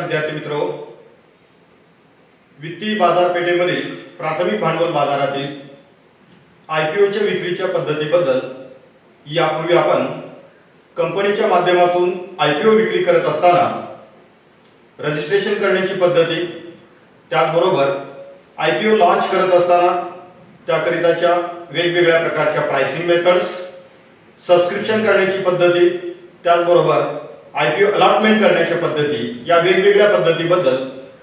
विद्यार्थी मित्रो, वित्तीय बाजारपेठेमधील प्राथमिक भांडवल बाजारातील आयपीओच्या विक्रीच्या पद्धतीबद्दल यापूर्वी आपण कंपनीच्या माध्यमातून आयपीओ विक्री करत असताना रजिस्ट्रेशन करण्याची पद्धती, त्याचबरोबर आयपीओ लॉन्च करत असताना त्याकरिताच्या वेगवेगळ्या प्रकारच्या प्राइसिंग मेथड्स, सबस्क्रिप्शन करण्याची पद्धती, त्याचबरोबर आयपीओ अलॉटमेंट करण्याच्या पद्धती, या वेगवेगळ्या पद्धतीबद्दल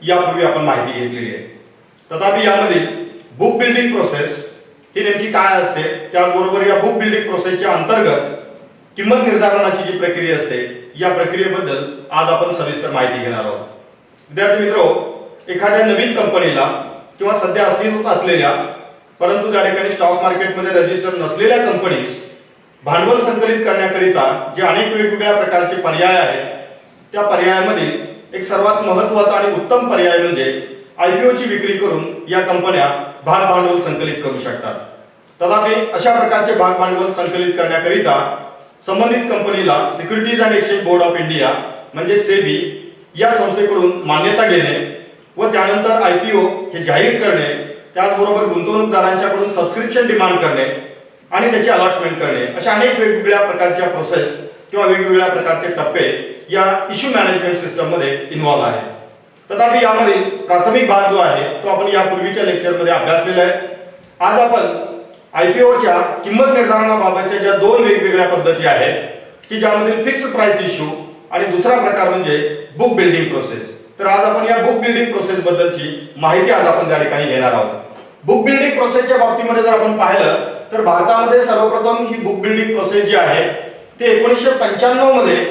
यापूर्वी आपण माहिती घेतलेली आहे. तथापि यामधील बुक बिल्डिंग प्रोसेस ही नेमकी काय असते, त्याचबरोबर या बुक बिल्डिंग प्रोसेसच्या अंतर्गत किंमत निर्धारणाची जी प्रक्रिया असते या प्रक्रियेबद्दल आज आपण सविस्तर माहिती घेणार आहोत. विद्यार्थी मित्रो, एखाद्या नवीन कंपनीला किंवा सध्या अस्तित्वात असलेल्या परंतु त्या ठिकाणी स्टॉक मार्केटमध्ये रजिस्टर नसलेल्या कंपनीज भांडवल संकलित करण्याकरिता जे अनेक वेगवेगळ्या प्रकारचे पर्याय आहेत, त्या पर्यायामधील एक सर्वात महत्त्वाचा आणि उत्तम पर्याय म्हणजे आयपीओची विक्री करून या कंपन्या भाग भांडवल संकलित करू शकतात. तथापि अशा प्रकारचे भाग भांडवल संकलित करण्याकरिता संबंधित कंपनीला securities and exchange board of India म्हणजे सेबी या संस्थेकडून मान्यता घेणे व त्यानंतर आयपीओ हे जाहीर करणे, त्याचबरोबर गुंतवणूकदारांच्याकडून सबस्क्रिप्शन डिमांड करणे आणि त्याची अलॉटमेंट करणे, अशा अनेक वेगवेगळ्या प्रकारच्या प्रोसेस किंवा वेगवेगळ्या प्रकारचे टप्पे या इश्यू मॅनेजमेंट सिस्टम मध्ये इन्व्हॉल्व आहेत. तथापि यामधील प्राथमिक भाग जो आहे तो आपण यापूर्वीच्या लेक्चरमध्ये अभ्यासलेला आहे. आज आपण आयपीओच्या किंमत निर्धारणाबाबतच्या ज्या दोन वेगवेगळ्या पद्धती आहेत की ज्यामध्ये फिक्स्ड प्राइस इश्यू आणि दुसरा प्रकार म्हणजे बुक बिल्डिंग प्रोसेस, तर आज आपण या बुक बिल्डिंग प्रोसेस बद्दलची माहिती आज आपण त्या ठिकाणी घेणार आहोत. बुक बिल्डिंग प्रोसेसच्या बाबतीमध्ये जर आपण पाहिलं तर भारतामध्ये सर्वप्रथम ही बुक बिल्डिंग प्रोसेस जी आहे ते 1995 मध्ये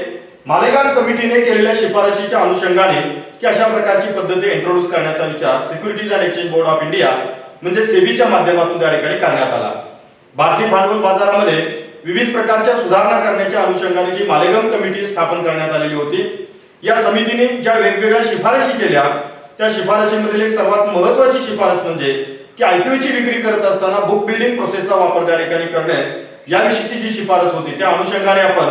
मालेगाव कमिटीने केलेल्या शिफारशीच्या अनुषंगाने की अशा प्रकारची पद्धती इंट्रोड्यूस करण्याचा विचार securities and exchange board of India म्हणजे सेबीच्या माध्यमातून त्या ठिकाणी करण्यात आला. भारतीय भांडवल बाजारामध्ये विविध प्रकारच्या सुधारणा करण्याच्या अनुषंगाने जी मालेगाव कमिटी स्थापन करण्यात आलेली होती, या समितीने ज्या वेगवेगळ्या शिफारशी केल्या त्या शिफारशीमधील एक सर्वात महत्त्वाची शिफारस म्हणजे की आयपीओची विक्री करत असताना बुक बिल्डिंग प्रोसेसचा वापर त्या ठिकाणी करणे याविषयीची जी शिफारस होती त्या अनुषंगाने आपण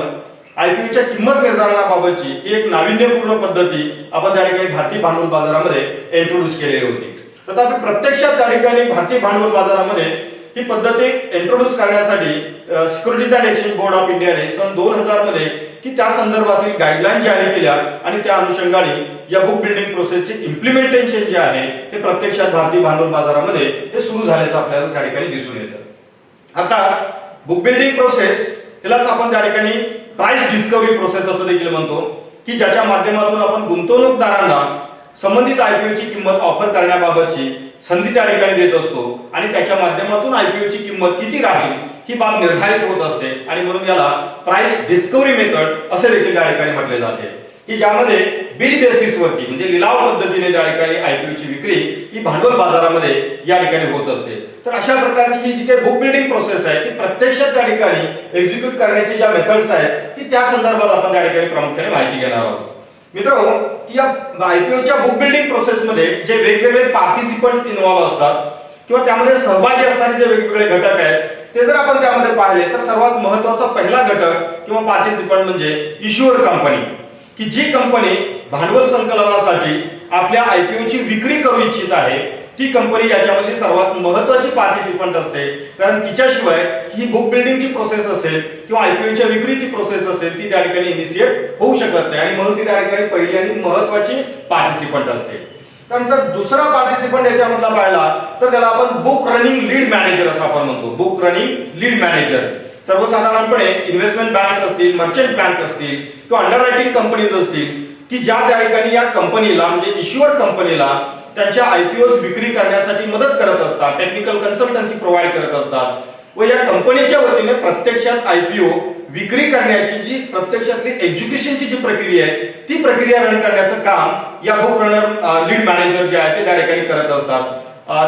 आयपीओच्या किंमत निर्धारणाबाबतची एक नाविन्यपूर्ण पद्धती आपण त्या ठिकाणी भारतीय भांडवल बाजारामध्ये इंट्रोड्यूस केलेली होती. तथापि प्रत्यक्षात त्या ठिकाणी भारतीय भांडवल बाजारामध्ये ही पद्धती इंट्रोड्यूस करण्यासाठी securities and exchange board of इंडियाने सन 2000 मध्ये की त्या संदर्भातील गाईडलाईन जारी केल्या आणि त्या अनुषंगाने या बुक बिल्डिंग प्रोसेसचे इम्प्लिमेंटेशन जे आहे ते प्रत्यक्षात भारतीय भांडवल बाजारामध्ये हे सुरू झाल्याचं आपल्याला त्या ठिकाणी दिसून येतं. आता बुक बिल्डिंग प्रोसेस यालाच आपण त्या ठिकाणी प्राइस डिस्कवरी प्रोसेस असं देखील म्हणतो की ज्याच्या माध्यमातून आपण गुंतवणूकदारांना संबंधित आयपीओची किंमत ऑफर करण्याबाबतची संधी त्या ठिकाणी देत असतो आणि त्याच्या माध्यमातून आयपीओची किंमत किती राहील ही बाब निर्धारित होत असते आणि म्हणून याला प्राइस डिस्कवरी मेथड असे देखील त्या ठिकाणी म्हटले जाते की ज्यामध्ये बिल बेसिस वरती म्हणजे लिलाव पद्धतीने त्या ठिकाणी आयपीओची विक्री ही भांडवल बाजारामध्ये या ठिकाणी होत असते. तर अशा प्रकारची ही जी काही बुक बिल्डिंग प्रोसेस आहे ती प्रत्यक्षात त्या ठिकाणी एक्झिक्यूट करण्याची ज्या मेथड्स आहेत की त्या संदर्भात आपण त्या ठिकाणी प्रामुख्याने माहिती घेणार आहोत. मित्रांनो, या आयपीओच्या बुक बिल्डिंग प्रोसेसमध्ये जे वेगवेगळे पार्टिसिपंट इन्व्हॉल्व असतात किंवा त्यामध्ये सहभागी असणारे जे वेगवेगळे घटक आहेत ते जर आपण त्यामध्ये पाहिले तर सर्वात महत्त्वाचा पहिला घटक किंवा पार्टिसिपंट म्हणजे इश्युअर कंपनी, की जी कंपनी भांडवल संकलनासाठी आपल्या आयपीओची विक्री करू इच्छित आहे ती कंपनी याच्यामध्ये सर्वात महत्त्वाची पार्टिसिपंट असते. कारण तिच्याशिवाय ही बुक बिल्डिंगची प्रोसेस असेल किंवा आयपीओच्या विक्रीची प्रोसेस असेल ती त्या ठिकाणी इनिशिएट होऊ शकत नाही आणि म्हणून ती त्या ठिकाणी पहिली आणि महत्त्वाची पार्टिसिपंट असते. त्यानंतर दुसरा पार्टिसिपंट याच्यामधला पाहिला तर त्याला आपण बुक रनिंग लीड मॅनेजर असं आपण म्हणतो. बुक रनिंग लीड मॅनेजर सर्वसाधारणपणे इन्व्हेस्टमेंट बँक्स असतील, मर्चंट बँक असतील किंवा अंडररायटिंग कंपनीज असतील की ज्या त्या ठिकाणी या कंपनीला म्हणजे इश्युअर कंपनीला त्यांच्या आयपीओ विक्री करण्यासाठी मदत करत असतात, टेक्निकल कन्सल्टन्सी प्रोव्हाइड करत असतात व या कंपनीच्या वतीने प्रत्यक्षात आयपीओ विक्री करण्याची जी प्रत्यक्षातली एक्झिक्युशनची जी प्रक्रिया आहे ती प्रक्रिया रन करण्याचं काम या बुक रनर लीड मॅनेजर जे आहे ते त्या ठिकाणी करत असतात.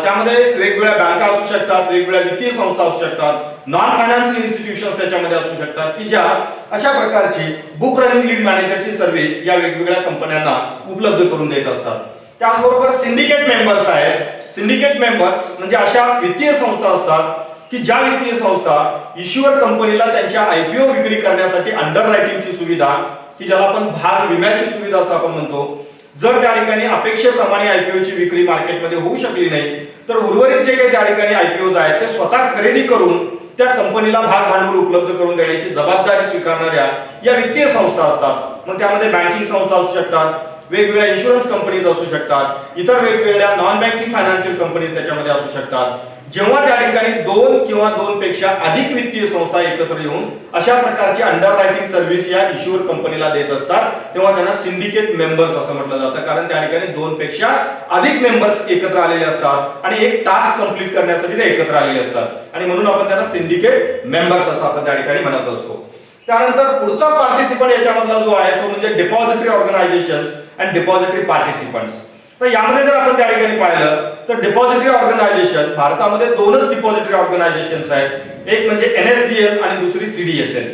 त्यामध्ये वेगवेगळ्या बँका असू शकतात, वेगवेगळ्या वित्तीय संस्था असू शकतात, नॉन फायनान्शियल इन्स्टिट्यूशन्स त्याच्यामध्ये असू शकतात की ज्या अशा प्रकारची बुक रनिंग लीड मॅनेजरची सर्व्हिस या वेगवेगळ्या कंपन्यांना उपलब्ध करून देत असतात. त्याचबरोबर सिंडिकेट मेंबर्स आहेत. सिंडिकेट मेंबर्स म्हणजे अशा वित्तीय संस्था असतात की ज्या वित्तीय संस्था इश्युअर कंपनीला त्यांच्या आयपीओ विक्री करण्यासाठी अंडररायटिंगची सुविधा की ज्याला आपण भाग विम्याची सुविधा असं आपण म्हणतो जर त्या ठिकाणी अपेक्षेप्रमाणे आयपीओची विक्री मार्केटमध्ये होऊ शकली नाही तर उर्वरित जे काही त्या ठिकाणी आयपीओ आहेत ते स्वतः खरेदी करून त्या कंपनीला भाग भांडवल उपलब्ध करून देण्याची जबाबदारी स्वीकारणाऱ्या या वित्तीय संस्था असतात. मग त्यामध्ये बँकिंग संस्था असू शकतात, वेगवेगळ्या इन्शुरन्स कंपनीज असू शकतात, इतर वेगवेगळ्या नॉन बँकिंग फायनान्शियल कंपनीज त्याच्यामध्ये असू शकतात. जेव्हा त्या ठिकाणी दोन किंवा दोन पेक्षा अधिक वित्तीय संस्था एकत्र येऊन अशा प्रकारची अंडररायटिंग सर्व्हिस या इश्युअर कंपनीला देत असतात तेव्हा त्यांना सिंडिकेट मेंबर्स असं म्हटलं जातं, कारण त्या ठिकाणी दोन पेक्षा अधिक मेंबर्स एकत्र आलेले असतात आणि एक टास्क कंप्लीट करण्यासाठी ते एकत्र आलेले असतात आणि म्हणून आपण त्यांना सिंडिकेट मेंबर्स असं आपण त्या ठिकाणी म्हणत असतो. त्यानंतर पुढचा पार्टिसिपंट याच्यामधला जो आहे तो म्हणजे depository organisations and depository participants. तर यामध्ये जर आपण त्या ठिकाणी पाहिलं तर डिपॉझिटरी ऑर्गनायझेशन भारतामध्ये दोनच डिपॉझिटरी ऑर्गनायझेशन्स आहेत, एक म्हणजे एनएसडीएल आणि दुसरी सीडीएसएल.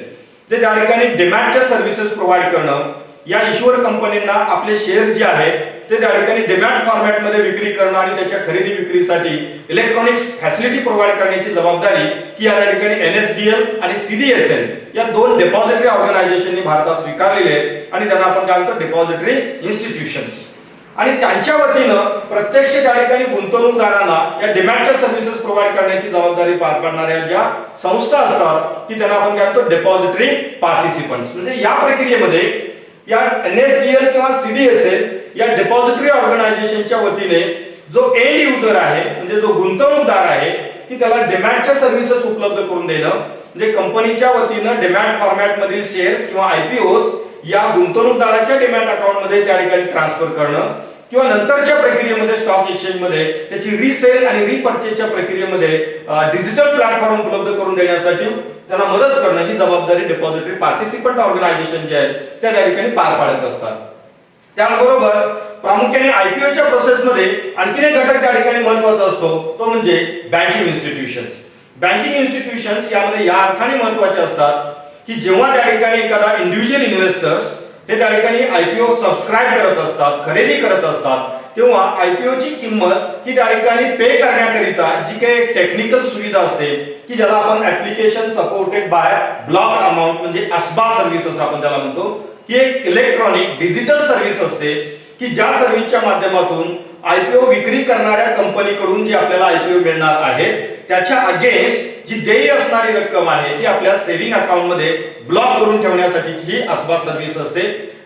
ते त्या ठिकाणी डिमॅटच्या सर्व्हिसेस प्रोव्हाइड करणं, या इश्युअर कंपनींना आपले शेअर्स जे आहेत ते त्या ठिकाणी डिमॅट फॉर्मॅटमध्ये विक्री करणं आणि त्याच्या खरेदी विक्रीसाठी इलेक्ट्रॉनिक्स फॅसिलिटी प्रोव्हाइड करण्याची जबाबदारी की या ठिकाणी एनएसडीएल आणि सीडीएसएल या दोन डिपॉझिटरी ऑर्गनायझेशननी भारतात स्वीकारलेले आहेत आणि त्यांना आपण काय म्हणतो डिपॉझिटरी इन्स्टिट्यूशन्स. आणि त्यांच्या वतीनं प्रत्यक्ष त्या ठिकाणी गुंतवणूकदारांना या डिमॅटच्या सर्व्हिसेस प्रोव्हाइड करण्याची जबाबदारी पार पाडणाऱ्या ज्या संस्था असतात की त्यांना आपण काय म्हणतो डिपॉझिटरी पार्टिसिपंट्स. म्हणजे या प्रक्रियेमध्ये या एनएसडीएल किंवा सीडीएसएल या डिपॉझिटरी ऑर्गनायझेशनच्या वतीने जो एंड युजर आहे म्हणजे जो गुंतवणूकदार आहे की त्याला डिमॅटच्या सर्व्हिसेस उपलब्ध करून देणं, म्हणजे कंपनीच्या वतीनं डिमॅट फॉर्मॅट मधील शेअर्स किंवा आयपीओज या गुंतवणूकदाराच्या डिमॅट अकाउंट मध्ये त्या ठिकाणी ट्रान्सफर करणं किंवा नंतरच्या प्रक्रियेमध्ये स्टॉक एक्सचेंज मध्ये त्याची रीसेल आणि रीपर्चेसच्या प्रक्रियेमध्ये डिजिटल प्लॅटफॉर्म उपलब्ध करून देण्यासाठी त्यांना मदत करणं ही जबाबदारी डिपॉझिटरी पार्टिसिपंट ऑर्गनायझेशन जे आहेत त्या ठिकाणी पार पाडत असतात. त्याबरोबर प्रामुख्याने आयपीओच्या प्रोसेसमध्ये आणखी एक घटक त्या ठिकाणी महत्त्वाचा असतो तो म्हणजे बँकिंग इन्स्टिट्यूशन्स. बँकिंग इन्स्टिट्यूशन्स यामध्ये या अर्थाने महत्त्वाचे असतात की जेव्हा त्या ठिकाणी एखादा इंडिव्हिज्युअल इन्व्हेस्टर्स हे त्या ठिकाणी आयपीओ सबस्क्राईब करत असतात, खरेदी करत असतात, तेव्हा आयपीओची किंमत ही त्या ठिकाणी पे करण्याकरिता जी काही टेक्निकल सुविधा असते की ज्याला आपण application supported by block amount म्हणजे अस्बा सर्व्हिसेस आपण त्याला म्हणतो, ही एक इलेक्ट्रॉनिक डिजिटल सर्व्हिस असते की ज्या सर्व्हिसच्या माध्यमातून आयपीओ विक्री करणाऱ्या कंपनीकडून जी आपल्याला आयपीओ मिळणार आहे त्याच्या अगेन्स्ट जी देय असणारी रक्कम आहे ती आपल्या सेव्हिंग अकाउंट मध्ये ब्लॉक करून ठेवण्यासाठीची ही अस्बा सर्व्हिस असते.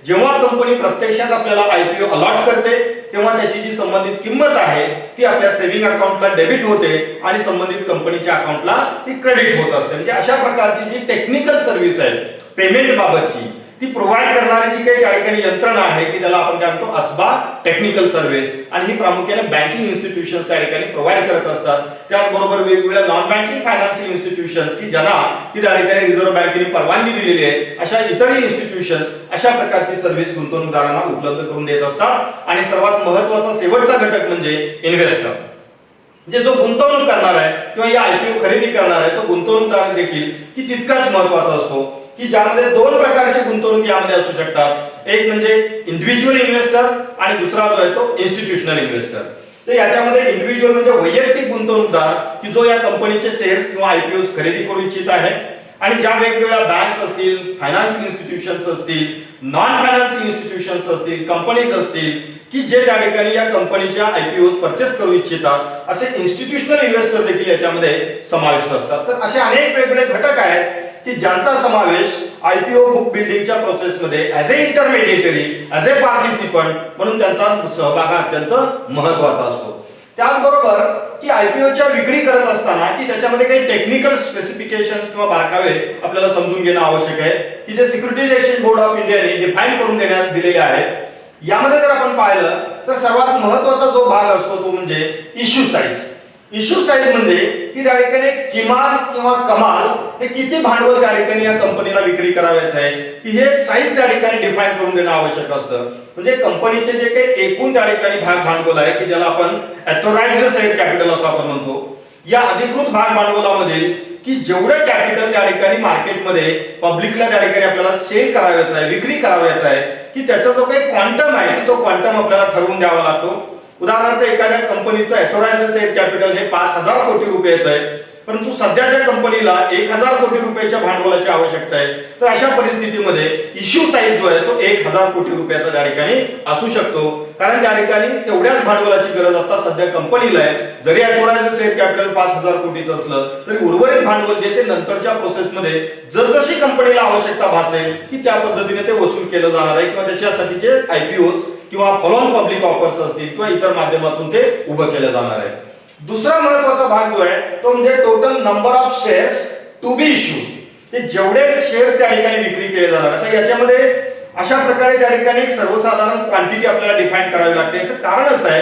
जेव्हा कंपनी प्रत्यक्षात आपल्याला आयपीओ अलॉट करते तेव्हा त्याची जी संबंधित किंमत आहे ती आपल्या सेव्हिंग अकाउंटला डेबिट होते आणि संबंधित कंपनीच्या अकाउंटला ती क्रेडिट होत असते. म्हणजे अशा प्रकारची जी टेक्निकल सर्व्हिस आहे पेमेंट बाबतची ती प्रोव्हाइड करणारी जी काही त्या ठिकाणी यंत्रणा आहे की त्याला आपण काय म्हणतो अस्बा टेक्निकल सर्व्हिस, आणि ही प्रामुख्याने बँकिंग इन्स्टिट्यूशन्स त्या ठिकाणी प्रोव्हाइड करत असतात. त्याचबरोबर वेगवेगळ्या नॉन बँकिंग फायनान्शियल इन्स्टिट्यूशन्स की ज्यांना की त्या ठिकाणी रिझर्व्ह बँकेने परवानगी दिलेली आहे अशा इतरही इन्स्टिट्यूशन्स अशा प्रकारची सर्व्हिस गुंतवणूकदारांना उपलब्ध करून देत असतात. आणि सर्वात महत्त्वाचा शेवटचा घटक म्हणजे इन्व्हेस्टर, म्हणजे जो गुंतवणूक करणार आहे किंवा या आयपीओ खरेदी करणार आहे तो गुंतवणूकदार देखील की तितकाच महत्त्वाचा असतो की ज्यामध्ये दोन प्रकारचे गुंतवणूक यामध्ये असू शकतात. एक म्हणजे इंडिव्हिज्युअल इन्व्हेस्टर आणि दुसरा जो आहे तो इन्स्टिट्यूशनल इन्व्हेस्टर. तर याच्यामध्ये इंडिव्हिज्युअल म्हणजे वैयक्तिक गुंतवणूकदार की जो या कंपनीचे शेअर्स किंवा आयपीओ खरेदी करू इच्छित आहे आणि ज्या वेगवेगळ्या बँक्स असतील, फायनान्शियल इन्स्टिट्यूशन्स असतील, नॉन फायनान्शियल इन्स्टिट्यूशन्स असतील, कंपनीज असतील की जे त्या ठिकाणी या कंपनीच्या आयपीओ परचेस करू इच्छितात असे इन्स्टिट्यूशनल इन्व्हेस्टर देखील याच्यामध्ये समाविष्ट असतात. तर असे अनेक वेगवेगळे घटक आहेत की ज्यांचा समावेश आयपीओ बुक बिल्डिंगच्या प्रोसेसमध्ये as a intermediary, as a participant म्हणून त्यांचा सहभाग अत्यंत महत्त्वाचा असतो. त्याचबरोबर की आयपीओच्या विक्री करत असताना की त्याच्यामध्ये काही टेक्निकल स्पेसिफिकेशन्स किंवा बारकावे आपल्याला समजून घेणं आवश्यक आहे की जे सिक्युरिटीज एक्सचेंज बोर्ड ऑफ इंडियाने डिफाईन करून देण्यात दिलेले आहेत. यामध्ये जर आपण पाहिलं तर सर्वात महत्त्वाचा जो भाग असतो तो म्हणजे इश्यू साईज. इश्यू साईज म्हणजे की त्या ठिकाणी किमान किंवा कमाल हे किती भांडवल त्या ठिकाणी या कंपनीला विक्री करायचं आहे की हे साईज त्या ठिकाणी डिफाईन करून देणं आवश्यक असतं. म्हणजे कंपनीचे जे काही एकूण त्या ठिकाणी भाग भांडवल आहे की ज्याला आपण ऑथोराइज्ड शेअर कॅपिटल असं आपण म्हणतो, या अधिकृत भाग भांडवलामधील की जेवढे कॅपिटल त्या ठिकाणी मार्केटमध्ये पब्लिकला त्या ठिकाणी आपल्याला सेल करायचं आहे, विक्री करायचं आहे की त्याचा जो काही क्वांटम आहे तो क्वांटम आपल्याला ठरवून द्यावा लागतो. उदाहरणार्थ एखाद्या कंपनीचं ऑथोराइज्ड शेअर कॅपिटल हे 5,000 कोटी रुपयाचं आहे परंतु सध्या त्या कंपनीला 1000 कोटी रुपयाच्या भांडवलाची आवश्यकता आहे. तर अशा परिस्थितीमध्ये इश्यू साईज जो आहे तो 1000 कोटी रुपयाचा त्या ठिकाणी असू शकतो, कारण त्या ठिकाणी तेवढ्याच भांडवलाची गरज आता सध्या कंपनीला आहे. जरी ॲक्वायर्ड शेअर कॅपिटल 5000 कोटीचं असलं तरी उर्वरित भांडवल जे ते नंतरच्या प्रोसेसमध्ये जसजशी कंपनीला आवश्यकता भासेल की त्या पद्धतीने ते वसूल केलं जाणार आहे, किंवा त्याच्यासाठीचे आयपीओज किंवा फॉलो ऑन पब्लिक ऑफर्स असतील किंवा इतर माध्यमातून ते उभं केलं जाणार आहे. दुसरा महत्त्वाचा भाग जो आहे तो म्हणजे total number of shares to be issue. ते जेवढे शेअर्स त्या ठिकाणी विक्री केले जाणार आता याच्यामध्ये अशा प्रकारे त्या ठिकाणी एक सर्वसाधारण क्वांटिटी आपल्याला डिफाईन करावी लागते. याचं कारण असं आहे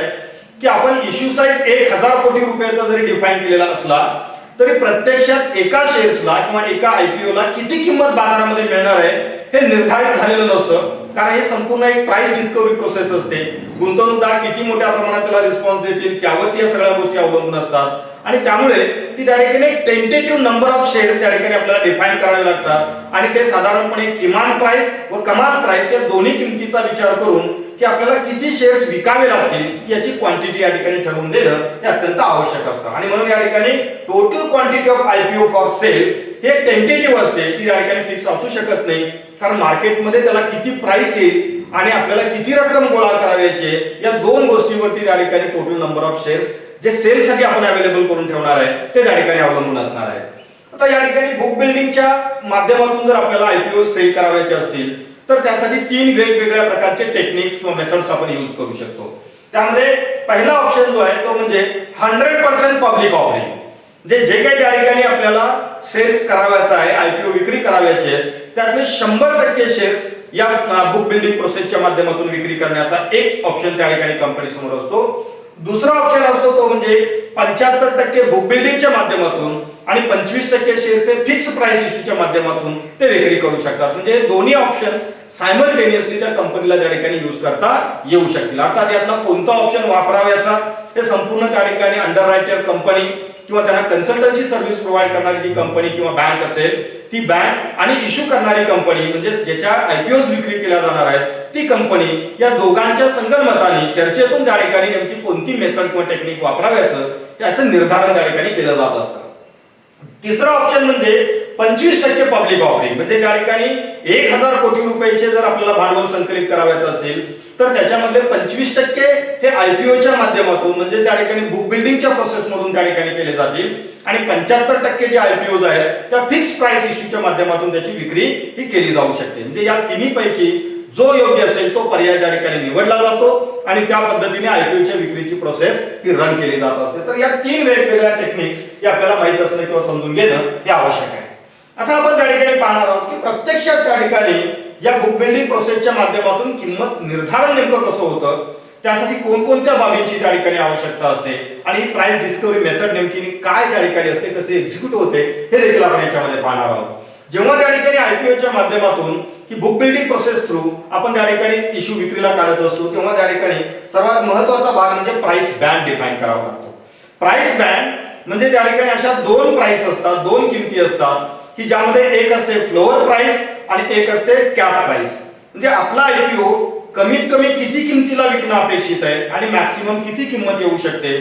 की आपण इश्यू साईज 1000 कोटी रुपयाचा जरी डिफाईन केलेला असला तरी प्रत्यक्षात एका शेअर्सला किंवा एका आयपीओला किती किंमत बाजारामध्ये मिळणार आहे हे निर्धारित झालेलं नसतं, कारण हे संपूर्ण एक प्राइस डिस्कवरी प्रोसेस असते. गुंतवणूकदार किती मोठ्या प्रमाणात त्याला रिस्पॉन्स देतील त्यावरती या सगळ्या गोष्टी अवलंबून असतात, आणि त्यामुळे ती त्या ठिकाणी टेंटेटिव्ह नंबर ऑफ शेअर्स त्या ठिकाणी आपल्याला डिफाईन करावे लागतात, आणि ते साधारणपणे किमान प्राइस व कमाल प्राइस या दोन्ही किमतीचा विचार करून की आपल्याला किती शेअर्स विकावे लागतील याची क्वांटिटी या ठिकाणी ठरवून देणं हे अत्यंत आवश्यक असतं. आणि म्हणून या ठिकाणी total quantity of IPO for sale हे टेंटेटिव्ह असते, ती या ठिकाणी फिक्स असू शकत नाही, कारण मार्केटमध्ये त्याला किती प्राइस येईल आणि आपल्याला किती रक्कम गोळा करायची या दोन गोष्टीवरती त्या ठिकाणी टोटल नंबर ऑफ शेअर्स जे सेल साठी आपण अवेलेबल करून ठेवणार आहे ते त्या ठिकाणी अवलंबून असणार आहे. आता या ठिकाणी बुक बिल्डिंगच्या माध्यमातून जर आपल्याला आयपीओ सेल करायचे असतील तर त्यासाठी 3 वेगवेगळ्या प्रकारचे टेक्निक्स किंवा मेथड्स आपण यूज करू शकतो. त्यामध्ये पहिला ऑप्शन जो आहे तो म्हणजे 100% पब्लिक ऑफरिंग. जे काही त्या ठिकाणी आपल्याला सेल्स करावायचा आहे, आयपीओ विक्री करावायची आहे, त्यातले 100% शेअर्स या बुक बिल्डिंग प्रोसेसच्या माध्यमातून विक्री करण्याचा एक ऑप्शन त्या ठिकाणी कंपनी समोर असतो. दुसरा ऑप्शन असतो तो म्हणजे 75% बुक बिल्डिंगच्या माध्यमातून आणि 25% शेअर्स हे फिक्स प्राइस इश्यूच्या माध्यमातून ते विक्री करू शकतात. म्हणजे दोन्ही ऑप्शन्स सायमल्टेनियसली त्या कंपनीला त्या ठिकाणी यूज करता येऊ शकतील. अर्थात यातला कोणता ऑप्शन वापरावायचा हे संपूर्ण त्या ठिकाणी अंडररायटर कंपनी किंवा त्यांना कन्सल्टन्सी सर्व्हिस प्रोव्हाइड करणारी जी कंपनी किंवा बँक असेल ती बँक आणि इश्यू करणारी कंपनी म्हणजे ज्याच्या आयपीओज विक्री केल्या जाणार आहेत ती कंपनी या दोघांच्या संगनमताने चर्चेतून त्या ठिकाणी नेमकी कोणती मेथड किंवा टेक्निक वापराव्याचं याचं निर्धारण त्या ठिकाणी केलं जात असतं. तिसरा ऑप्शन म्हणजे 25% पब्लिक ऑफरिंग. म्हणजे त्या ठिकाणी 1000 कोटी रुपयाचे जर आपल्याला भांडवल संकलित करायचं असेल तर त्याच्यामधले 25% हे आयपीओच्या माध्यमातून म्हणजे त्या ठिकाणी बुक बिल्डिंगच्या प्रोसेस मधून त्या ठिकाणी केले जातील, आणि 75% जे आयपीओज आहेत त्या फिक्स प्राइस इश्यूच्या माध्यमातून त्याची विक्री ही केली जाऊ शकते. म्हणजे या तिन्ही पैकी जो योग्य असेल तो पर्याय त्या ठिकाणी निवडला जातो आणि त्या पद्धतीने आयपीओच्या विक्रीची प्रोसेस ही रन केली जात असते. तर या 3 वेगवेगळ्या टेक्निक्स हे आपल्याला माहित असणं किंवा समजून घेणं हे आवश्यक आहे. आता आपण त्या ठिकाणी पाहणार आहोत की प्रत्यक्षात त्या ठिकाणी या बुक बिल्डिंग प्रोसेसच्या माध्यमातून किंमत निर्धारण नेमकं कसं होतं, त्यासाठी कोणकोणत्या बाबींची त्या ठिकाणी आवश्यकता असते आणि प्राइस डिस्कवरी मेथड नेमकी काय त्या ठिकाणी असते, कसे एक्झिक्यूट होते हे देखील आपण याच्यामध्ये पाहणार आहोत. जेव्हा त्या ठिकाणी आयपीओच्या माध्यमातून की बुक बिल्डिंग प्रोसेस थ्रू आपण त्या ठिकाणी इश्यू विक्रीला काढत असतो तेव्हा त्या ठिकाणी सर्वात महत्त्वाचा भाग म्हणजे प्राइस बँड डिफाईन करावा लागतो. प्राइस बँड म्हणजे त्या ठिकाणी अशा 2 प्राइस असतात, 2 किमती असतात की ज्यामध्ये एक असते फ्लोअर प्राइस आणि एक असते कॅप प्राइस. म्हणजे आपला आयपीओ कमीत कमी किती किमतीला विकणं अपेक्षित आहे आणि मॅक्सिमम किती किंमत येऊ शकते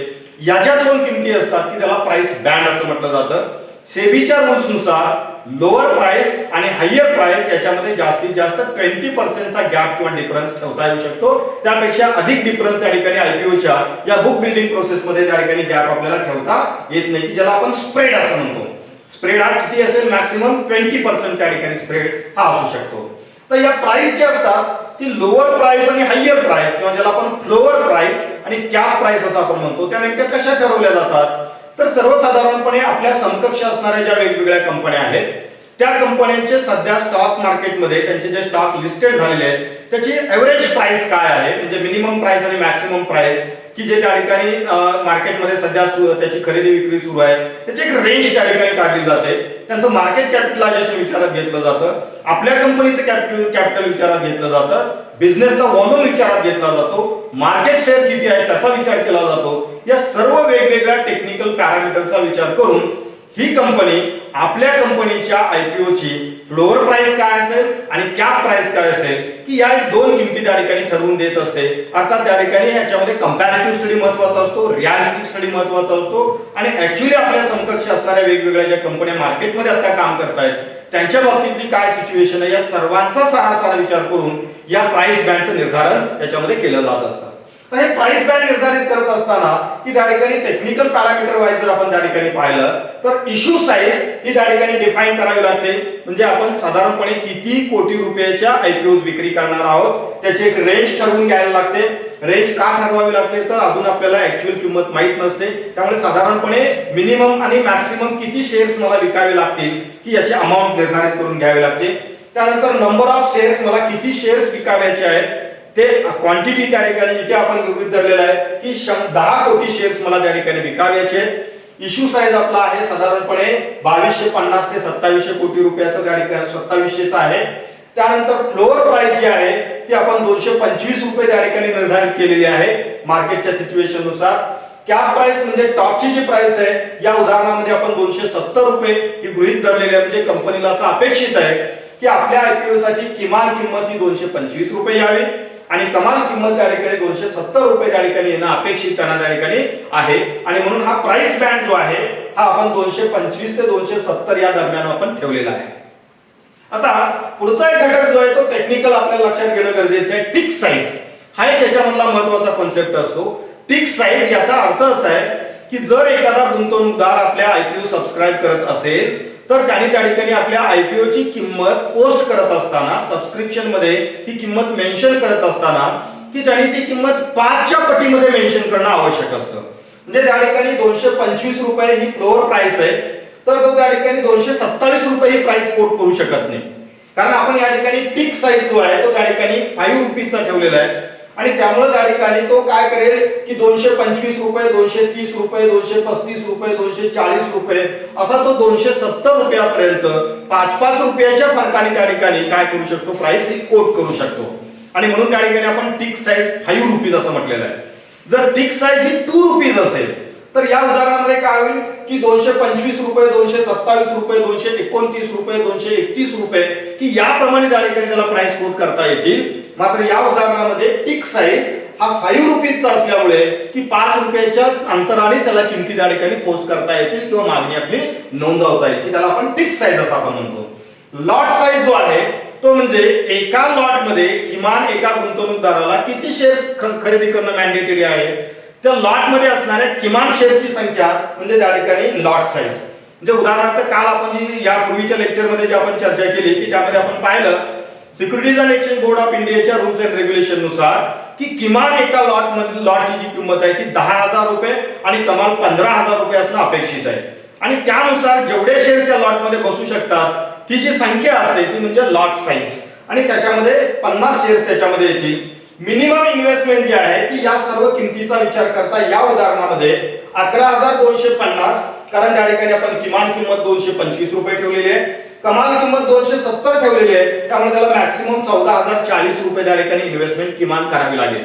या ज्या 2 किमती असतात की त्याला प्राइस बँड असं म्हटलं जातं. सेबीच्या रूल्स नुसार लोअर प्राइस आणि हायर प्राइस याच्यामध्ये जास्तीत जास्त 20% चा गॅप किंवा डिफरन्स ठेवता येऊ शकतो. त्यापेक्षा अधिक डिफरन्स त्या ठिकाणी आयपीओच्या या बुक बिल्डिंग प्रोसेस मध्ये त्या ठिकाणी गॅप आपल्याला ठेवता येत नाही, की ज्याला आपण स्प्रेड असं म्हणतो. स्प्रेड हा किती असेल, मॅक्सिमम 20% त्या ठिकाणी स्प्रेड हा असू शकतो. तर या प्राइस जे असतात ती लोअर प्राइस आणि हायर प्राइस किंवा ज्याला आपण फ्लोअर प्राइस आणि कॅप प्राइस असं आपण म्हणतो त्या नेमक्या कशा ठरवल्या जातात. तर सर्वसाधारणपणे आपल्या समकक्ष असणाऱ्या ज्या वेगवेगळ्या कंपन्या आहेत त्या कंपन्यांचे सध्या स्टॉक मार्केटमध्ये त्यांचे जे स्टॉक लिस्टेड झालेले आहेत त्याची एव्हरेज प्राइस काय आहे, म्हणजे मिनिमम प्राइस आणि मॅक्सिमम प्राइस की जे त्या ठिकाणी मार्केटमध्ये सध्या त्याची खरेदी विक्री सुरू आहे त्याची एक रेंज त्या ठिकाणी काढली जाते. त्यांचं मार्केट कॅपिटलायझेशन विचारात घेतलं जातं, आपल्या कंपनीचं कॅपिटल विचारात घेतलं जातं, बिझनेसचा व्हॉल्यूम विचारात घेतला जातो, मार्केट शेअर किती आहे त्याचा विचार केला जातो. या सर्व वेगवेगळ्या टेक्निकल पॅरामीटरचा विचार करून ही कंपनी आपल्या कंपनीच्या आयपीओची फ्लोअर प्राइस काय असेल आणि कॅप प्राइस काय असेल की या दोन किमती त्या ठिकाणी ठरवून देत असते. अर्थात त्या ठिकाणी याच्यामध्ये कंपॅरेटिव्ह स्टडी महत्वाचा असतो, रिअलिस्टिक स्टडी महत्वाचा असतो आणि ऍक्च्युअली आपल्या समकक्ष असणाऱ्या वेगवेगळ्या ज्या कंपन्या मार्केटमध्ये आता काम करतायत त्यांच्या बाबतीतली काय सिच्युएशन आहे या सर्वांचा सारासार विचार करून या प्राइस बँडचं निर्धारण याच्यामध्ये केलं जात असतं. तर हे प्राइस बँड निर्धारित करत असताना की त्या ठिकाणी टेक्निकल पॅरामीटर वाईज जर आपण त्या ठिकाणी पाहिलं तर इश्यू साईज ही त्या ठिकाणी डिफाईन करावी लागते. म्हणजे आपण साधारणपणे किती कोटी रुपयाच्या आयपीओ विक्री करणार आहोत त्याची एक रेंज ठरवून घ्यायला लागते. रेंज का ठरवावी लागते तर अजून आपल्याला ऍक्च्युअल किंमत माहित नसते, त्यामुळे साधारणपणे मिनिमम आणि मॅक्सिमम किती शेअर्स मला विकावे लागतील की याची अमाऊंट निर्धारित करून घ्यावी लागते. त्यानंतर नंबर ऑफ शेअर्स, मला किती शेअर्स विकाव्याचे आहेत ते क्वांटिटी त्या ठिकाणी इथे आपण गृहीत धरलेला आहे की 10 कोटी शेअर्स मला त्या ठिकाणी विकाव्याचे आहेत. इश्यू साईज आपला आहे साधारणपणे 2250 ते 2700 कोटी रुपयाचं त्या ठिकाणी 2700चा आहे. त्यानंतर फ्लोअर प्राइस जी आहे ती आपण 225 रुपये त्या ठिकाणी निर्धारित केलेली आहे मार्केटच्या सिच्युएशन नुसार. कॅप प्राइस म्हणजे टॉपची जी प्राइस आहे या उदाहरणामध्ये आपण 270 रुपये ही गृहीत धरलेली आहे. म्हणजे कंपनीला असं अपेक्षित आहे की आपल्या आयपीओ साठी किमान किंमत ही 225 रुपये यावी आणि कमाल किंमत त्या ठिकाणी 270 रुपये त्या ठिकाणी येणं अपेक्षित त्या ठिकाणी आहे. आणि म्हणून हा प्राइस बँड जो आहे हा आपण 225 ते 270 या दरम्यान आपण ठेवलेला आहे. आता पुढचा एक घटक जो आहे तो टेक्निकल आपल्याला लक्षात घेणं गरजेचं आहे. टिक साईज हा एक याच्यामधला महत्वाचा कॉन्सेप्ट असतो. टिक साईज याचा अर्थ असा आहे की जर एखादा गुंतवणूकदार आपल्या आयपीओ सबस्क्राईब करत असेल तर त्यांनी त्या ठिकाणी आपल्या आयपीओ ची किंमत पोस्ट करत असताना सबस्क्रिप्शन मध्ये ती किंमत मेन्शन करत असताना की त्यांनी ती किंमत 5च्या पटीमध्ये मेन्शन करणं आवश्यक असतं. म्हणजे त्या ठिकाणी 225 रुपये ही फ्लोअर प्राइस आहे तर तो त्या ठिकाणी 227 रुपये ही प्राइस कोट करू शकत नाही, कारण आपण या ठिकाणी टिक साईज जो आहे तो त्या ठिकाणी 5 रुपीजचा ठेवलेला आहे. आणि त्यामुळे त्या ठिकाणी तो काय करेल की 225 रुपये, 230 रुपये, 235 रुपये, 240 रुपये असा तो 270 रुपयापर्यंत 5-5 रुपयाच्या फरकाने त्या ठिकाणी काय करू शकतो, प्राइस ही कोट करू शकतो. आणि म्हणून त्या ठिकाणी आपण टिक साईज 5 रुपीज असं म्हटलेलं आहे. जर टिक साईज ही 2 रुपीज असेल तर या उदाहरणामध्ये काय होईल की 225 रुपये, 227 रुपये, 229 रुपये, 231 रुपये की याप्रमाणे त्या ठिकाणी त्याला प्राइस कोट करता येतील. मात्र या उदाहरणामध्ये टिक साईज हा 5 रुपीजचा असल्यामुळे की 5 रुपयाच्या अंतराने त्याला किमती त्या ठिकाणी पोस्ट करता येतील किंवा मागणी आपली नोंदवता येईल, त्याला आपण टिक साईज असं आपण म्हणतो. लॉट साईज जो आहे तो म्हणजे एका लॉट मध्ये किमान एका गुंतवणूकदाराला किती शेअर्स खरेदी करणं मॅन्डेटरी आहे त्या लॉट मध्ये असणाऱ्या किमान शेअरची संख्या म्हणजे त्या ठिकाणी लॉट साईज. म्हणजे उदाहरणार्थ काल आपण जी या पूर्वीच्या लेक्चर मध्ये जी आपण चर्चा केली की त्यामध्ये आपण पाहिलं securities and exchange board of इंडियाच्या रूल्स अँड रेग्युलेशन नुसार की किमान एका लॉट मध्ये लॉटची जी किंमत आहे ती 10,000 रुपये आणि कमाल 15,000 रुपये असणं अपेक्षित आहे. आणि त्यानुसार जेवढे शेअर्स त्या लॉट मध्ये बसू शकतात ती जी संख्या असते ती म्हणजे लॉट साईज आणि त्याच्यामध्ये 50 शेअर्स त्याच्यामध्ये येतील. मिनिमम इन्व्हेस्टमेंट जी आहे ती या सर्व किमतीचा विचार करता या उदाहरणामध्ये 11,250, कारण त्या ठिकाणी आपण किमान किंमत 225 रुपये ठेवलेली आहे, कमाल किंमत 270 ठेवलेली आहे, त्यामुळे त्याला मॅक्सिमम 14,040 रुपये त्या ठिकाणी इन्व्हेस्टमेंट किमान करावी लागेल.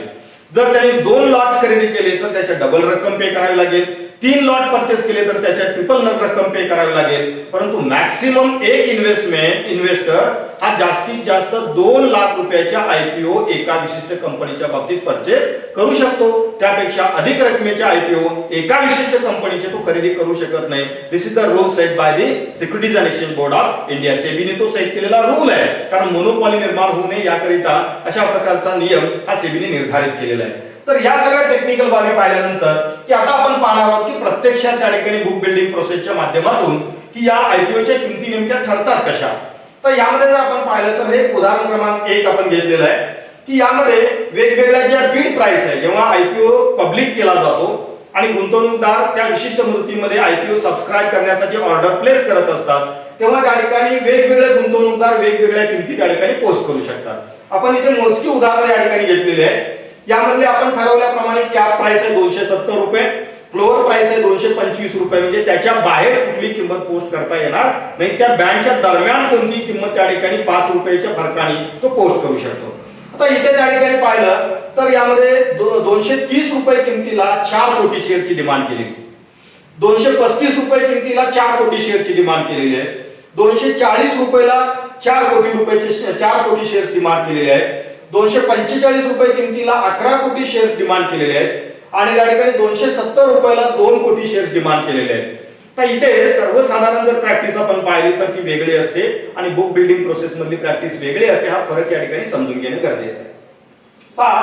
जर त्यांनी 2 लॉट्स खरेदी केले तर त्याच्या डबल रक्कम पे करावी लागेल, 3 लॉट परचेस केले तर त्याच्या ट्रिपल रक्कम पे करावी लागेल. परंतु मॅक्सिमम एक इन्व्हेस्टर हा जास्तीत जास्त 2 लाख रुपयाच्या आयपीओ एका विशिष्ट कंपनीच्या बाबतीत परचेस करू शकतो. त्यापेक्षा अधिक रकमेच्या आयपीओ एका विशिष्ट कंपनीचे तो खरेदी करू शकत नाही. This is the rule set by the securities and exchange board of India. सेबीने तो सेट केलेला रूल आहे, कारण मोनोपॉली निर्माण होऊ नये याकरिता अशा प्रकारचा नियम हा सेबीने निर्धारित केलेला आहे. तर या सगळ्या टेक्निकल बाबी पाहिल्यानंतर की आता आपण पाहणार आहोत की प्रत्यक्षात त्या ठिकाणी बुक बिल्डिंग प्रोसेसच्या माध्यमातून की या आयपीओच्या किमती नेमक्या ठरतात कशा. तर यामध्ये जर आपण पाहिलं तर हे उदाहरण क्रमांक 1 आपण घेतलेलं आहे की यामध्ये वेगवेगळ्या ज्या बीड प्राइस आहे, जेव्हा आयपीओ पब्लिक केला जातो आणि गुंतवणूकदार त्या विशिष्ट मुदतीमध्ये आयपीओ सबस्क्राईब करण्यासाठी ऑर्डर प्लेस करत असतात, तेव्हा त्या ठिकाणी वेगवेगळे गुंतवणूकदार वेगवेगळ्या किमती त्या ठिकाणी पोस्ट करू शकतात. आपण इथे मोजकी उदाहरणं या ठिकाणी घेतलेली आहे. यामध्ये आपण ठरवल्याप्रमाणे कॅप प्राइस आहे 270 रुपये, फ्लोअर प्राइस आहे 225 रुपये, म्हणजे त्याच्या बाहेर कुठली किंमत पोस्ट करता येणार नाही. त्या बँडच्या दरम्यान कोणती किंमत त्या ठिकाणी 5 रुपयाच्या फरकाने तो पोस्ट करू शकतो. आता इथे त्या ठिकाणी पाहिलं तर यामध्ये 230 रुपये किमतीला 4 कोटी शेअरची डिमांड केली. 235 रुपये किमतीला 4 कोटी शेअरची डिमांड केलेली आहे. 240 रुपयाला 4 कोटी रुपयाचे 4 कोटी शेअर्स डिमांड केलेले आहेत. 245 रुपये किमतीला 11 कोटी शेअर्स डिमांड केलेले आहेत आणि त्या ठिकाणी 270 रुपयाला 2 कोटी शेअर्स डिमांड केलेले आहेत. तर इथे सर्वसाधारण जर प्रॅक्टिस आपण पाहिली तर ती वेगळी असते आणि बुक बिल्डिंग प्रोसेस मधली प्रॅक्टिस वेगळी असते. हा फरक या ठिकाणी समजून घेणे गरजेचं आहे. पहा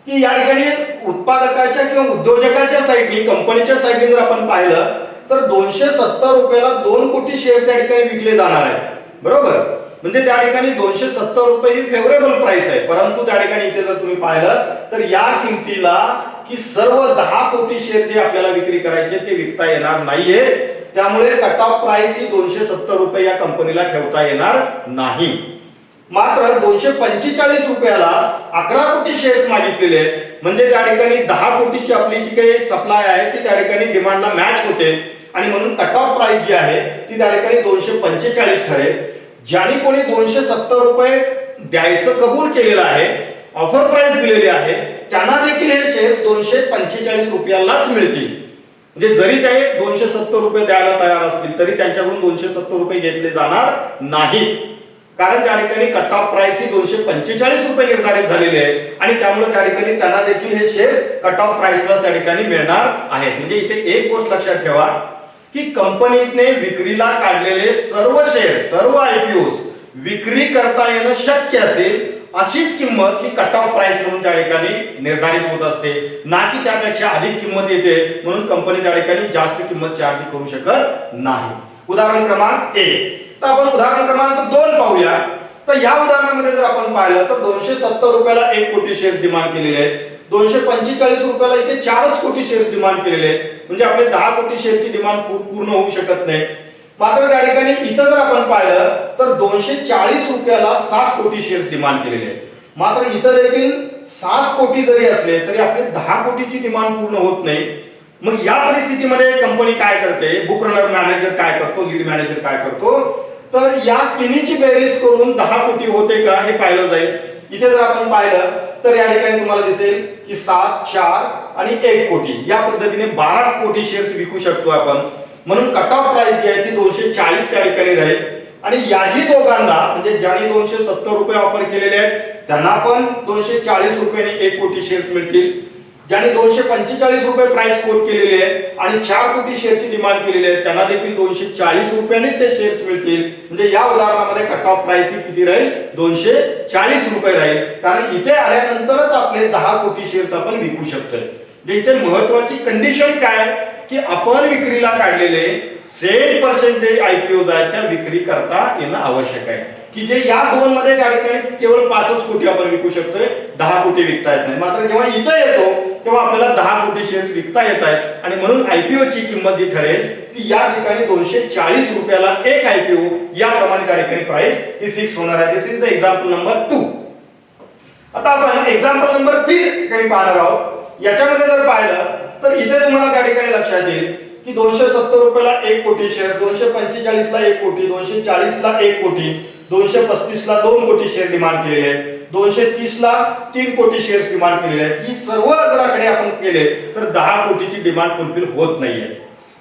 की या ठिकाणी उत्पादकाच्या किंवा उद्योजकाच्या साईडनी कंपनीच्या साईडनी जर आपण पाहिलं तर 270 रुपयाला 2 कोटी शेअर्स त्या ठिकाणी विकले जाणार आहेत. बरोबर, म्हणजे त्या ठिकाणी 270 रुपये ही फेवरेबल प्राइस आहे. परंतु त्या ठिकाणी इथे जर तुम्ही पाहिलं तर या किमतीला की सर्व 10 कोटी शेअर जे आपल्याला विक्री करायचे ते विकता येणार नाहीये. त्यामुळे कट ऑफ प्राइस ही 270 रुपये या कंपनीला ठेवता येणार नाही. मात्र 245 रुपयाला 11 कोटी शेअर्स मागितलेले आहेत. म्हणजे त्या ठिकाणी 10 कोटीची आपली जी काही सप्लाय आहे ती त्या ठिकाणी डिमांडला मॅच होते आणि म्हणून कट ऑफ प्राइस जी आहे ती त्या ठिकाणी 245 ठरेल. ज्याने कोणी 270 रुपये द्यायचं कबूल केलेलं आहे, ऑफर प्राइस दिलेली आहे, त्यांना देखील हे शेअर्स 245 रुपयालाच मिळतील. म्हणजे जरी ते 270 रुपये द्यायला तयार असतील तरी त्यांच्याकडून 270 रुपये घेतले जाणार नाहीत. कारण त्या ठिकाणी कट ऑफ प्राइस ही 245 रुपये निर्धारित झालेली आहे आणि त्यामुळे त्या ठिकाणी त्यांना देखील हे शेअर्स कट ऑफ प्राइसला त्या ठिकाणी मिळणार आहेत. म्हणजे इथे एक गोष्ट लक्षात ठेवा की कंपनीने विक्रीला काढलेले सर्व शेअर्स, सर्व आयपीओ विक्री करता येणं शक्य असेल अशीच किंमत ही कट ऑफ प्राइस म्हणून त्या ठिकाणी निर्धारित होत असते, ना की त्यापेक्षा अधिक किंमत येते म्हणून कंपनी त्या ठिकाणी जास्त किंमत चार्ज करू शकत नाही. उदाहरण क्रमांक 1. तर आपण उदाहरण क्रमांक 2 पाहूया. तर या उदाहरणामध्ये जर आपण पाहिलं तर 270 रुपयाला 1 कोटी शेअर्स डिमांड केलेले आहेत. 245 रुपयाला इथे 4 कोटी शेअर्स डिमांड केलेले आहेत. म्हणजे आपले 10 कोटी शेअरची डिमांड पूर्ण होऊ शकत नाही. मात्र त्या ठिकाणी इथं जर आपण पाहिलं तर 240 रुपयाला 7 कोटी शेअर्स डिमांड केलेले आहेत. मात्र इथं देखील 7 कोटी जरी असले तरी आपले 10 कोटीची डिमांड पूर्ण होत नाही. मग या परिस्थितीमध्ये कंपनी काय करते, बुक रनर मॅनेजर काय करतो, लीड मॅनेजर काय करतो, तर या तिन्हीची बेरीज करून 10 कोटी होते का हे पाहिलं जाईल. इथे जर आपण पाहिलं तर या ठिकाणी तुम्हाला दिसेल की 7, 4 आणि 1 कोटी या पद्धतीने 12 कोटी शेअर्स विकू शकतो आपण. म्हणून कट ऑफ प्राइस जी आहे ती 240 त्या ठिकाणी राहील. आणि याही दोघांना म्हणजे ज्यांनी 270 रुपये ऑफर केलेले आहेत त्यांना पण 240 रुपयाने 1 कोटी शेअर्स मिळतील. ज्यांनी 245 रुपये प्राइस कोट केलेली आहे आणि 4 कोटी शेअरची डिमांड केलेली आहे त्यांना देखील 240 रुपयांनीच ते शेअर्स मिळतील. म्हणजे या उदाहरणामध्ये कट ऑफ प्राइस ही किती राहील, 240 रुपये राहील. कारण इथे आल्यानंतरच आपले 10 कोटी शेअर्स आपण विकू शकतोय. जे इथे महत्वाची कंडिशन काय की आपण विक्रीला काढलेले 7% जे आयपीओ आहेत त्या विक्री करता येणं आवश्यक आहे. की जे या दोन मध्ये त्या ठिकाणी केवळ 5च कोटी आपण विकू शकतोय, 10 कोटी विकता येत नाही. मात्र जेव्हा इथं येतो तेव्हा आपल्याला 10 कोटी शेअर्स विकता येत आहेत आणि म्हणून आयपीओ ची किंमत जी ठरेल ती या ठिकाणी 240 रुपयाला 1 आयपीओ याप्रमाणे त्या ठिकाणी प्राइस ही फिक्स होणार आहे. दिस इज द एक्झाम्पल नंबर 2. आता आपण एक्झाम्पल नंबर 3 काही पाहणार आहोत. याच्यामध्ये जर पाहिलं तर इथे तुम्हाला त्या ठिकाणी लक्षात येईल की 270 रुपयाला 1 कोटी शेअर, 245 ला 1 कोटी, 240 ला 1 कोटी, 235 ला 2 कोटी शेअर डिमांड केलेले आहेत, 230 ला 3 कोटी शेअर्स डिमांड केलेले आहेत. ही सर्व जर आकडे आपण केले तर 10 कोटीची डिमांड फुलफिल होत नाहीये.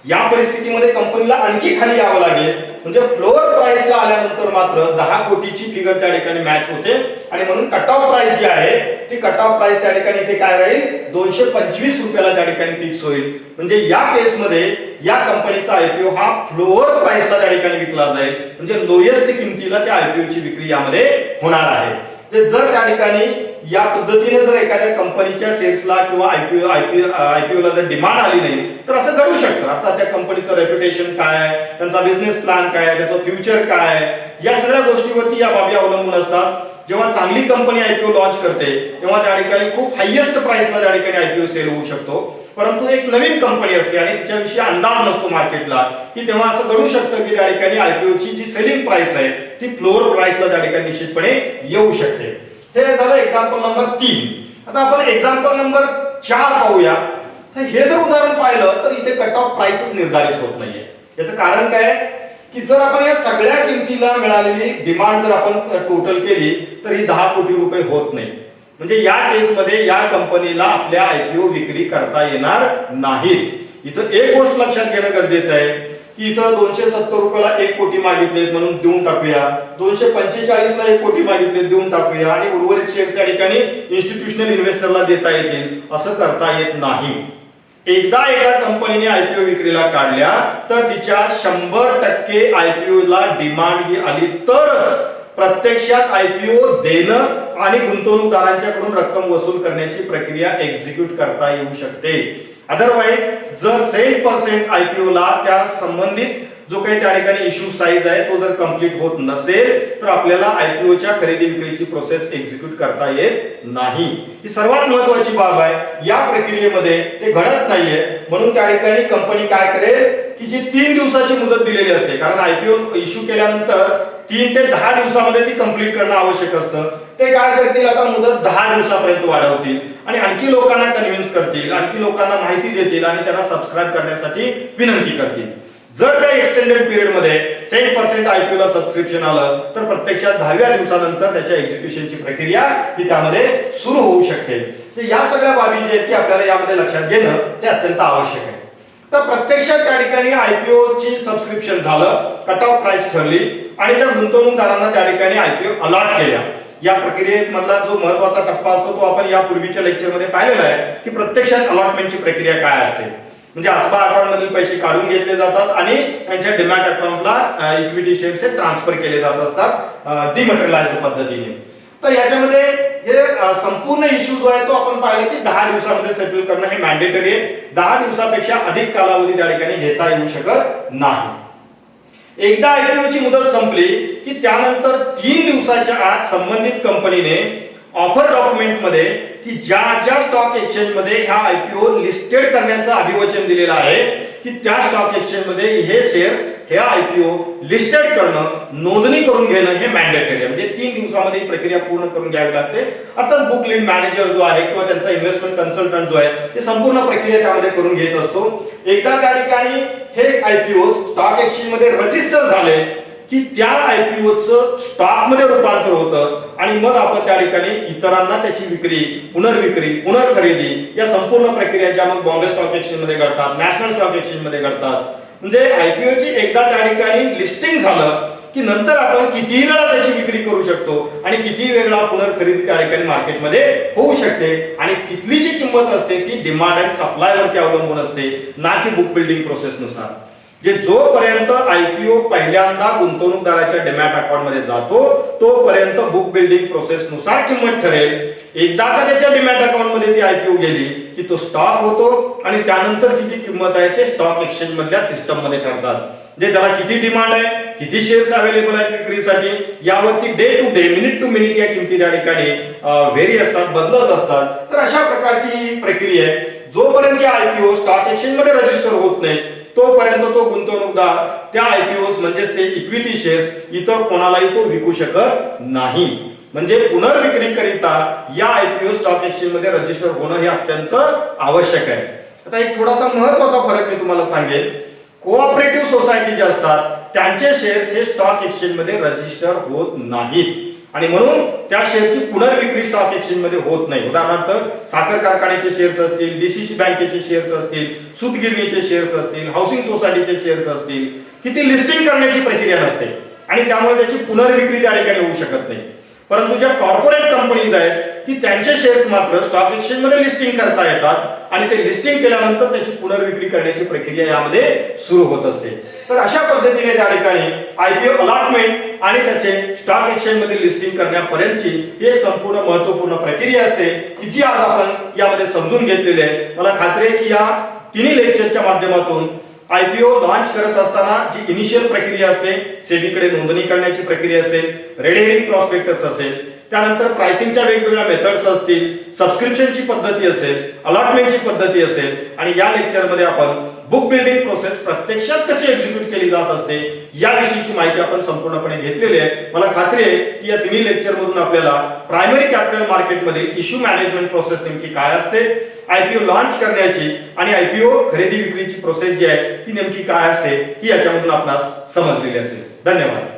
या परिस्थितीमध्ये कंपनीला आणखी खाली यावं लागेल. म्हणजे फ्लोअर प्राइसला आल्यानंतर मात्र 10 कोटीची फिगर त्या ठिकाणी मॅच होते आणि म्हणून कट ऑफ प्राइस जी आहे ती कट ऑफ प्राइस त्या ठिकाणी इथे काय राहील, 225 रुपयाला त्या ठिकाणी फिक्स होईल. म्हणजे या केसमध्ये या कंपनीचा आयपीओ हा फ्लोअर प्राइसला त्या ठिकाणी विकला जाईल. म्हणजे लोएस्ट किमतीला त्या आयपीओ ची विक्री यामध्ये होणार आहे. जर त्या ठिकाणी या पद्धतीने जर एखाद्या कंपनीच्या शेअर्सला किंवा आयपीओला जर डिमांड आली नाही तर असं घडू शकतं. अर्थात त्या कंपनीचं रेप्युटेशन काय आहे, त्यांचा बिझनेस प्लॅन काय आहे, त्याचं फ्युचर काय आहे, या सगळ्या गोष्टीवरती या बाबी अवलंबून असतात. जेव्हा चांगली कंपनी आयपीओ लॉन्च करते तेव्हा त्या ठिकाणी खूप हायेस्ट प्राइसला त्या ठिकाणी आयपीओ सेल होऊ शकतो. परंतु एक नवीन कंपनी असते आणि तिच्याविषयी अंदाज नसतो मार्केटला की तेव्हा असं घडू शकतं की त्या ठिकाणी आयपीओची जी सेलिंग प्राइस आहे ती फ्लोअर प्राइसला त्या ठिकाणी निश्चितपणे येऊ शकते. हे झालं एक्झाम्पल नंबर 3. आता आपण एक्झाम्पल नंबर 4 पाहूया. हे जर उदाहरण पाहिलं तर इथे कट ऑफ प्राइसच निर्धारित होत नाहीये. याचं कारण काय की जर आपण या सगळ्या किमतीला मिळालेली डिमांड जर आपण टोटल केली तर ही 10 कोटी रुपये होत नाही. म्हणजे या केसमध्ये या कंपनीला आपल्या आयपीओ विक्री करता येणार नाही. इथं एक गोष्ट लक्षात घेणं गरजेचं आहे की इथं 270 रुपयाला 1 कोटी मागितले म्हणून देऊन टाकूया, 245 ला 1 कोटी मागितले देऊन टाकूया आणि उर्वरित शेअर्स त्या ठिकाणी इन्स्टिट्यूशनल इन्व्हेस्टरला देता येतील, असं करता येत नाही. एकदा एका कंपनीने आयपीओ विक्रीला काढल्या तर तिच्या 100% आयपीओ ला डिमांड ही आली तरच प्रत्यक्षात आयपीओ देणं आणि गुंतवणूकदारांच्याकडून रक्कम वसूल करण्याची प्रक्रिया एक्झिक्यूट करता येऊ शकते. अदरवाइज जर 100% आयपीओ ला त्या संबंधित जो काही त्या ठिकाणी इश्यू साईज आहे तो जर कंप्लीट होत नसेल तर आपल्याला आयपीओच्या खरेदी विक्रीची प्रोसेस एक्झिक्यूट करता येत नाही. ही सर्वात महत्त्वाची बाब आहे. या प्रक्रियेमध्ये ते घडत नाहीये, म्हणून त्या ठिकाणी कंपनी काय करेल की जी 3 दिवसाची मुदत दिलेली असते, कारण आयपीओ इश्यू केल्यानंतर 3 ते 10 दिवसामध्ये ती कंप्लीट करणं आवश्यक असतं. ते काय करतील, आता मुदत 10 दिवसापर्यंत वाढवतील आणि आणखी लोकांना कन्व्हिन्स करतील, आणखी लोकांना माहिती देतील आणि त्यांना सबस्क्राईब करण्यासाठी विनंती करतील. जर त्या एक्सटेंडेड पिरियड मध्ये 100% आयपीओ ला सबस्क्रिप्शन आलं तर प्रत्यक्षात 10व्या दिवसानंतर त्याच्या एक्झिक्युशनची प्रक्रिया ही त्यामध्ये सुरू होऊ शकते. तर या सगळ्या बाबी जे आहेत की आपल्याला यामध्ये लक्षात घेणं हे अत्यंत आवश्यक आहे. तर प्रत्यक्षात त्या ठिकाणी आयपीओ ची सबस्क्रिप्शन झालं, कट ऑफ प्राइस ठरली आणि त्या गुंतवणूकदारांना त्या ठिकाणी आयपीओ अलॉट केल्या. या प्रक्रियेमधला जो महत्त्वाचा टप्पा असतो तो आपण या पूर्वीच्या लेक्चरमध्ये पाहिलेला आहे की प्रत्यक्षात अलॉटमेंटची प्रक्रिया काय असते. म्हणजे आसबा अकाउंट मधील पैसे काढून घेतले जातात आणि त्यांच्या डिमॅट अकाउंटला इक्विटी शेअर्स ट्रान्सफर केले जात असतात डिमॅटेरियलाइज्ड पद्धतीने. तर याच्यामध्ये हे संपूर्ण इश्यू जो आहे तो आपण पाहिलं की 10 दिवसामध्ये सेटल करणं हे मॅन्डेटरी आहे. 10 दिवसापेक्षा अधिक कालावधी त्या ठिकाणी घेता येऊ शकत नाही. एकदा आयपीओची मुदत संपली की त्यानंतर 3 दिवसाच्या आत संबंधित कंपनीने ऑफर डॉक्युमेंट मध्ये की ज्या ज्या स्टॉक एक्सचेंज मध्ये ह्या आयपीओ लिस्टेड करण्याचं अभिवचन दिलेलं आहे की त्या स्टॉक एक्सचेंज मध्ये हे शेअर्स हे आयपीओ लिस्टेड करणं, नोंदणी करून घेणं हे मॅन्डेटरी आहे. म्हणजे 3 दिवसामध्ये ही प्रक्रिया पूर्ण करून घ्यावी लागते. अर्थात बुक लीड मॅनेजर जो आहे किंवा त्यांचा इन्व्हेस्टमेंट कन्सल्टंट जो आहे ते संपूर्ण प्रक्रिया त्यामध्ये करून घेत असतो. एकदा त्या ठिकाणी हे आयपीओ स्टॉक एक्सचेंज मध्ये रजिस्टर झाले की त्या आयपीओचं स्टॉक मध्ये रूपांतर होतं आणि मग आपण त्या ठिकाणी इतरांना त्याची विक्री, पुनर्विक्री, पुनर्खरेदी या संपूर्ण प्रक्रिया ज्या मग बॉम्बे स्टॉक एक्सचेंज मध्ये घडतात, नॅशनल स्टॉक एक्सचेंज मध्ये घडतात. म्हणजे आयपीओची एकदा त्या ठिकाणी लिस्टिंग झालं की नंतर आपण कितीही वेळा त्याची विक्री करू शकतो आणि कितीही वेळा पुनर्खरेदी त्या ठिकाणी मार्केटमध्ये होऊ शकते. आणि तिथली जी किंमत असते ती डिमांड अँड सप्लाय वरती अवलंबून असते, ना की बुक बिल्डिंग प्रोसेस नुसार. जे जोपर्यंत आयपीओ पहिल्यांदा गुंतवणूकदाराच्या डिमॅट अकाउंट मध्ये जातो तोपर्यंत बुक बिल्डिंग प्रोसेस नुसार किंमत ठरेल. एकदा का त्याच्या डिमॅट अकाउंट मध्ये ती आयपीओ गेली की तो स्टॉक होतो आणि त्यानंतरची जी किंमत आहे ते स्टॉक एक्सचेंज मधल्या सिस्टम मध्ये ठरतात. जे त्याला किती डिमांड आहे, किती शेअर्स अवेलेबल आहेत विक्रीसाठी यावरती day to day, minute to minute या किमती त्या ठिकाणी व्हेरी असतात, बदलत असतात. तर अशा प्रकारची ही प्रक्रिया आहे. जोपर्यंत आयपीओ स्टॉक एक्सचेंज मध्ये रजिस्टर होत नाही तोपर्यंत तो गुंतवणूकदार त्या आयपीओ म्हणजेच ते इक्विटी शेअर्स इतर कोणालाही तो विकू शकत नाही. म्हणजे पुनर्विक्री करिता या आयपीओ स्टॉक एक्सचेंज मध्ये रजिस्टर होणं हे अत्यंत आवश्यक आहे. आता एक थोडासा महत्त्वाचा फरक मी तुम्हाला सांगेल. कोऑपरेटिव्ह सोसायटी जे असतात त्यांचे शेअर्स हे स्टॉक एक्सचेंज मध्ये रजिस्टर होत नाहीत आणि म्हणून त्या शेअरची पुनर्विक्री स्टॉक एक्सचेंज मध्ये होत नाही. उदाहरणार्थ साखर कारखान्याचे शेअर्स असतील, डीसीसी बँकेचे शेअर्स असतील, सूतगिरणीचे शेअर्स असतील, हाऊसिंग सोसायटीचे शेअर्स असतील, किती लिस्टिंग करण्याची प्रक्रिया नसते आणि त्यामुळे त्याची पुनर्विक्री त्या ठिकाणी होऊ शकत नाही. परंतु ज्या कॉर्पोरेट कंपनीज आहेत की त्यांचे शेअर्स मात्र स्टॉक एक्सचेंज मध्ये लिस्टिंग करता येतात आणि ते लिस्टिंग केल्यानंतर त्याची पुनर्विक्री करण्याची प्रक्रिया यामध्ये सुरू होत असते. तर अशा पद्धतीने त्या ठिकाणी आयपीओ अलॉटमेंट आणि त्याचे स्टॉक एक्सचेंज मध्ये लिस्टिंग करण्यापर्यंतची एक संपूर्ण महत्त्वपूर्ण प्रक्रिया असते की जी आज आपण यामध्ये समजून घेतलेली आहे. मला खात्री आहे की या तिन्ही लेक्चरच्या माध्यमातून आयपीओ लॉन्च करत असताना जी इनिशियल प्रक्रिया असते, सेबीकडे नोंदणी करण्याची प्रक्रिया असेल, रेड हेरिंग प्रॉस्पेक्टस असेल, त्यानंतर प्राइसिंगच्या वेगवेगळ्या मेथड्स असतील, सबस्क्रिप्शनची पद्धती असेल, अलॉटमेंटची पद्धती असेल आणि या लेक्चरमध्ये आपण बुक बिल्डिंग प्रोसेस प्रत्यक्षात कशी एक्झिक्यूट केली जात असते याविषयीची माहिती आपण संपूर्णपणे घेतलेली आहे. मला खात्री आहे की या तिन्ही लेक्चर मधून आपल्याला प्रायमरी कॅपिटल मार्केटमध्ये इश्यू मॅनेजमेंट प्रोसेस नेमकी काय असते, आयपीओ लॉन्च करण्याची आणि आयपीओ खरेदी विक्रीची प्रोसेस जी आहे ती नेमकी काय असते ही याच्यामधून आपणास समजलेली असेल. धन्यवाद.